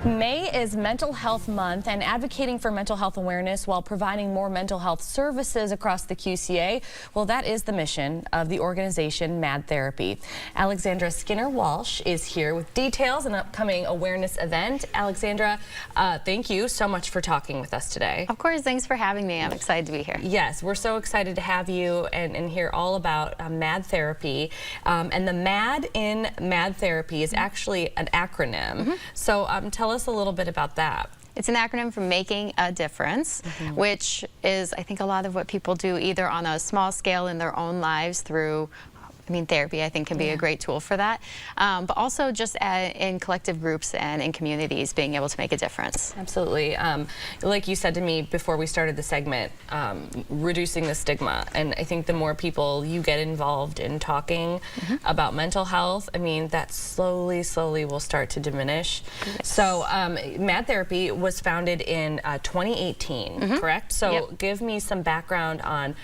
May is Mental Health Month, and advocating for mental health awareness while providing more mental health services across the QCA, well, that is the mission of the organization M.A.D. Therapy. Alexandra Skinner-Walsh is here with details on an upcoming awareness event. Alexandra, thank you so much for talking with us today. Of course, thanks for having me. I'm excited to be here. Yes, we're so excited to have you and hear all about M.A.D. Therapy. And the M.A.D. in M.A.D. Therapy is actually an acronym. So tell us a little bit about that. It's an acronym for Making a Difference, which is, I think, a lot of what people do either on a small scale in their own lives through therapy, I think, can be a great tool for that, but also just in collective groups and in communities, being able to make a difference. Absolutely. Like you said to me before we started the segment, reducing the stigma. And I think the more people you get involved in talking about mental health, that slowly will start to diminish. Yes. So M.A.D. Therapy was founded in 2018, correct? So give me some background on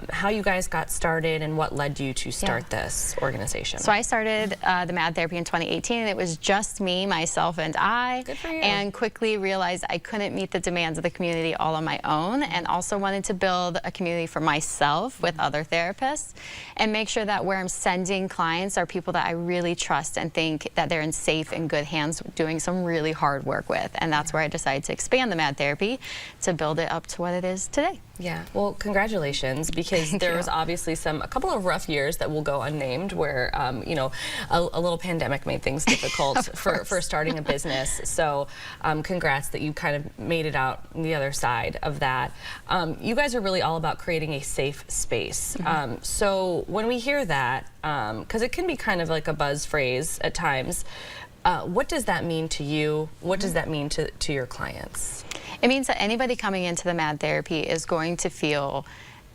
how you guys got started and what led you to start this organization. So I started the M.A.D. Therapy in 2018, and it was just me, myself, and I. Good for you. And quickly realized I couldn't meet the demands of the community all on my own, and also wanted to build a community for myself with other therapists and make sure that where I'm sending clients are people that I really trust and think that they're in safe and good hands doing some really hard work with. And that's where I decided to expand the M.A.D. Therapy to build it up to what it is today. Yeah, well, congratulations, because there was obviously a couple of rough years that will go unnamed where, a little pandemic made things difficult for starting a business. So congrats that you kind of made it out on the other side of that. You guys are really all about creating a safe space. So when we hear that, because it can be kind of like a buzz phrase at times, what does that mean to you? What does that mean to your clients? It means that anybody coming into the M.A.D. Therapy is going to feel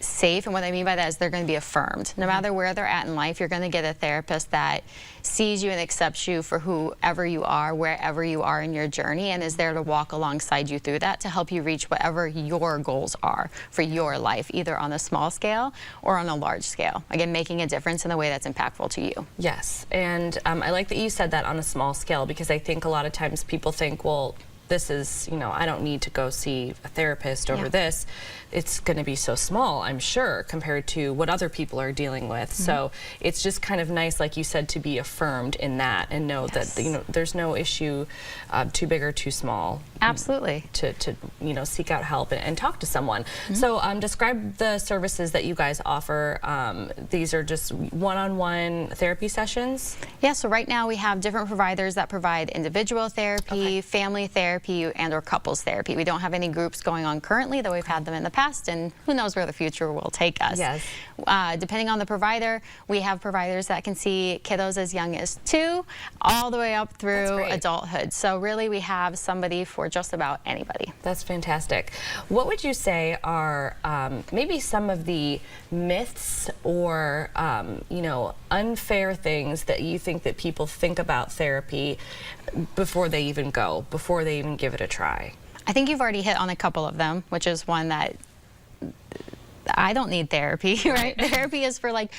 safe, and what I mean by that is they're going to be affirmed. No matter where they're at in life, you're going to get a therapist that sees you and accepts you for whoever you are, wherever you are in your journey, and is there to walk alongside you through that to help you reach whatever your goals are for your life, either on a small scale or on a large scale. Again, making a difference in a way that's impactful to you. Yes, and I like that you said that on a small scale, because I think a lot of times people think, well, this is, I don't need to go see a therapist over this. It's going to be so small, I'm sure, compared to what other people are dealing with. So it's just kind of nice, like you said, to be affirmed in that and know that, there's no issue too big or too small. Absolutely. To seek out help and talk to someone. So describe the services that you guys offer. These are just one-on-one therapy sessions? Yeah, so right now we have different providers that provide individual therapy, family therapy, and or couples therapy. We don't have any groups going on currently, though we've had them in the past, and who knows where the future will take us. Yes. Depending on the provider, we have providers that can see kiddos as young as 2 all the way up through adulthood. So really we have somebody for just about anybody. That's fantastic. What would you say are maybe some of the myths or unfair things that you think that people think about therapy before they even go, before they even give it a try? I think you've already hit on a couple of them, which is one that I don't need therapy, right? Therapy is for like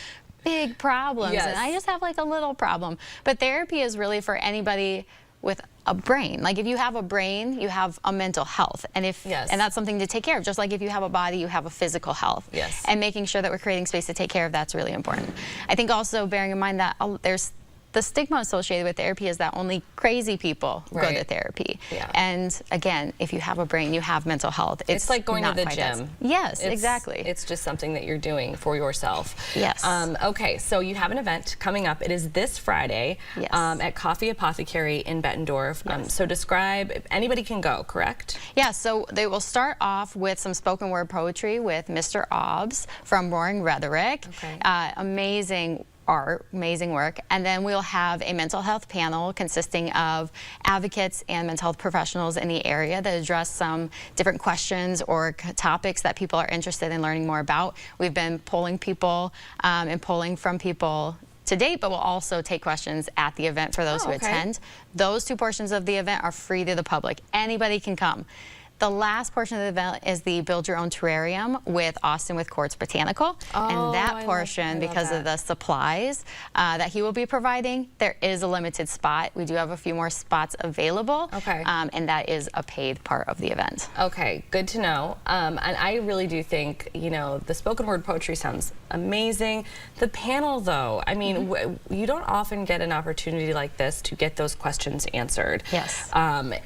big problems, and I just have like a little problem. But therapy is really for anybody with a brain. Like if you have a brain, you have a mental health, and and that's something to take care of. Just like if you have a body, you have a physical health. Yes. And making sure that we're creating space to take care of that's really important. I think also bearing in mind that there's the stigma associated with therapy is that only crazy people go to therapy. And again, if you have a brain, you have mental health. It's like going to the gym. Yes, exactly. It's just something that you're doing for yourself. Yes. Okay, so you have an event coming up. It is this Friday at Coffee Apothecary in Bettendorf. So describe, anybody can go, correct? Yeah, so they will start off with some spoken word poetry with Mr. Obbs from Roaring Rhetoric. Amazing art, amazing work, and then we'll have a mental health panel consisting of advocates and mental health professionals in the area that address some different questions or topics that people are interested in learning more about. We've been polling people and polling from people to date, but we'll also take questions at the event for those who attend. Those 2 portions of the event are free to the public. Anybody can come. the last portion of the event is the Build Your Own Terrarium with Austin with Quartz Botanical. And that portion, because of the supplies that he will be providing, there is a limited spot. We do have a few more spots available. Okay. And that is a paid part of the event. Okay, good to know. And I really do think, you know, the spoken word poetry sounds amazing. The panel, though, I mean, you don't often get an opportunity like this to get those questions answered. Yes.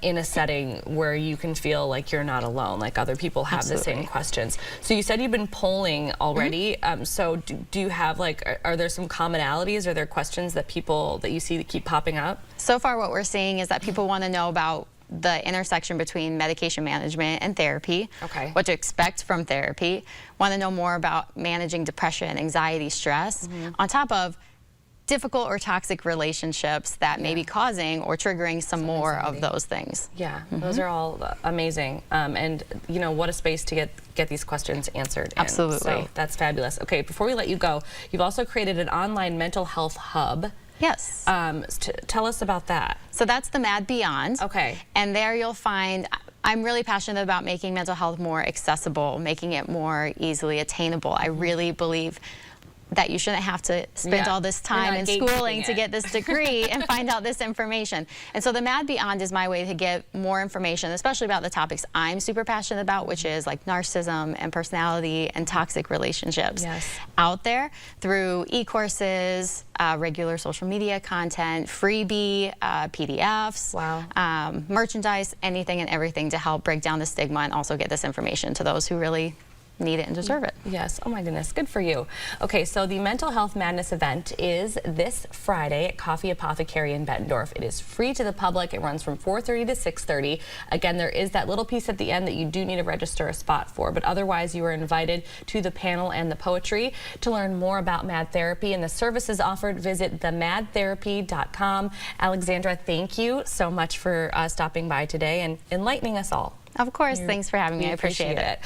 In a setting where you can feel like you're not alone, like other people have the same questions. So you said you've been polling already. So do you have, like, are there some commonalities? Are there questions that you see that keep popping up? So far what we're seeing is that people want to know about the intersection between medication management and therapy, what to expect from therapy, want to know more about managing depression, anxiety, stress, on top of difficult or toxic relationships that may be causing or triggering some more of those things. Yeah, those are all amazing. And, you know, what a space to get these questions answered in. Absolutely. So that's fabulous. Okay, before we let you go, you've also created an online mental health hub. Yes. Tell us about that. So that's the MAD Beyond. Okay. And there you'll find, I'm really passionate about making mental health more accessible, making it more easily attainable. I really believe that you shouldn't have to spend all this time in schooling to get this degree and find out this information. And so the MAD Beyond is my way to get more information, especially about the topics I'm super passionate about, which is like narcissism and personality and toxic relationships out there through e-courses, regular social media content, freebie, PDFs, merchandise, anything and everything to help break down the stigma and also get this information to those who really need it and deserve it. Yes. Oh my goodness. Good for you. Okay, so the Mental Health Madness event is this Friday at Coffee Apothecary in Bettendorf. It is free to the public. It runs from 4:30 to 6:30. Again, there is that little piece at the end that you do need to register a spot for, but otherwise you are invited to the panel and the poetry. To learn more about MAD Therapy and the services offered, visit themadtherapy.com. Alexandra, thank you so much for stopping by today and enlightening us all. Of course. Thanks for having me. I appreciate it.